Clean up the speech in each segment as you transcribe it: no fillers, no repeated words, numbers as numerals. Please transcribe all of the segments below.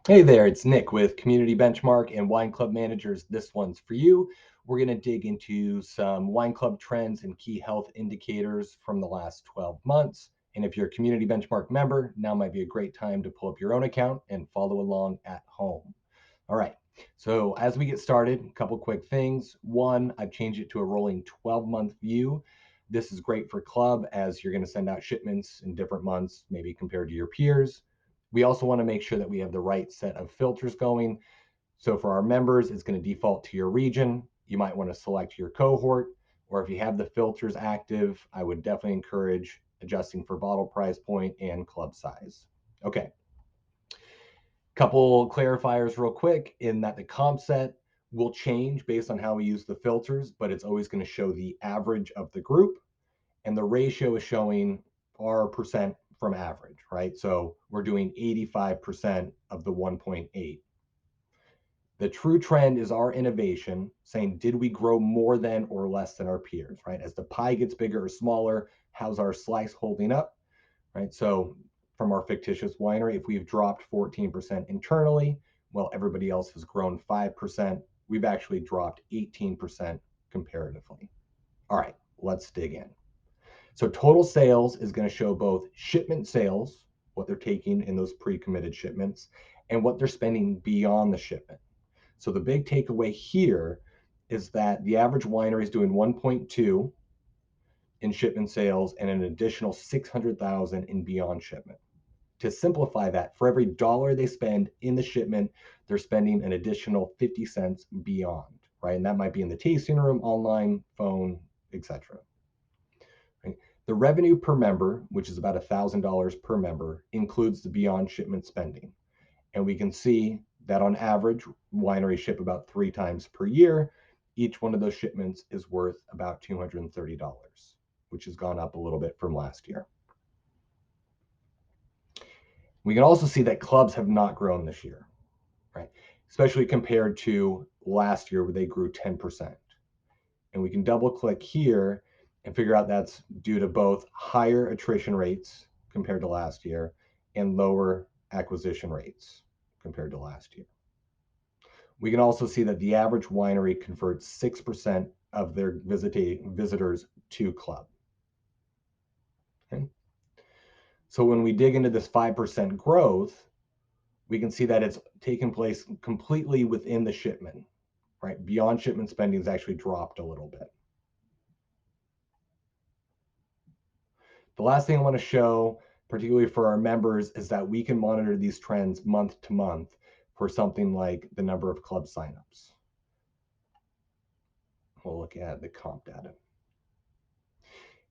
Hey there, it's Nick with Community Benchmark and Wine Club Managers. This one's for you. We're going to dig into some wine club trends and key health indicators from the last 12 months. And if you're a Community Benchmark member, now might be a great time to pull up your own account and follow along at home. All right. So, as we get started, a couple quick things. One, I've changed it to a rolling 12-month view. This is great for club as you're going to send out shipments in different months, maybe compared to your peers. We also want to make sure that we have the right set of filters going. So for our members, it's going to default to your region. You might want to select your cohort, or if you have the filters active, I would definitely encourage adjusting for bottle price point and club size. Okay, couple clarifiers real quick in that the comp set will change based on how we use the filters, but it's always going to show the average of the group, and the ratio is showing our percent from average, right? So we're doing 85% of the 1.8. The true trend is our innovation saying, did we grow more than or less than our peers, right? As the pie gets bigger or smaller, how's our slice holding up, right? So from our fictitious winery, if we've dropped 14% internally, while everybody else has grown 5%, we've actually dropped 18% comparatively. All right, let's dig in. So total sales is going to show both shipment sales, what they're taking in those pre-committed shipments, and what they're spending beyond the shipment. So the big takeaway here is that the average winery is doing 1.2 in shipment sales and an additional 600,000 in beyond shipment. To simplify that, for every dollar they spend in the shipment, they're spending an additional 50 cents beyond, right? And that might be in the tasting room, online, phone, etc. Right? The revenue per member, which is about $1,000 per member, includes the beyond shipment spending. And we can see that on average, wineries ship about 3 times per year. Each one of those shipments is worth about $230, which has gone up a little bit from last year. We can also see that clubs have not grown this year, right? Especially compared to last year where they grew 10%. And we can double click here and figure out that's due to both higher attrition rates compared to last year and lower acquisition rates compared to last year. We can also see that the average winery converts 6% of their visitors to club. Okay? So when we dig into this 5% growth, we can see that it's taken place completely within the shipment, right? Beyond shipment spending has actually dropped a little bit. The last thing I want to show, particularly for our members, is that we can monitor these trends month to month for something like the number of club signups. We'll look at the comp data.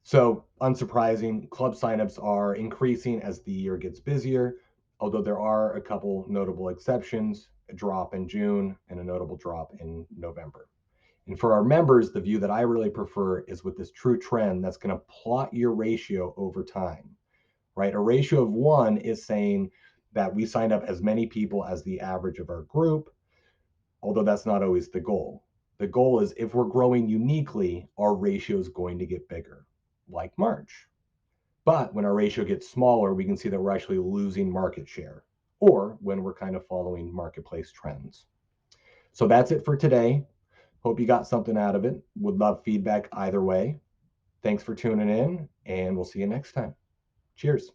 So, unsurprising, club signups are increasing as the year gets busier, although there are a couple notable exceptions, a drop in June and a notable drop in November. And for our members, the view that I really prefer is with this true trend that's going to plot your ratio over time, right? A ratio of 1 is saying that we signed up as many people as the average of our group, although that's not always the goal. The goal is if we're growing uniquely, our ratio is going to get bigger, like March. But when our ratio gets smaller, we can see that we're actually losing market share, or when we're kind of following marketplace trends. So that's it for today. Hope you got something out of it. Would love feedback either way. Thanks for tuning in, and we'll see you next time. Cheers.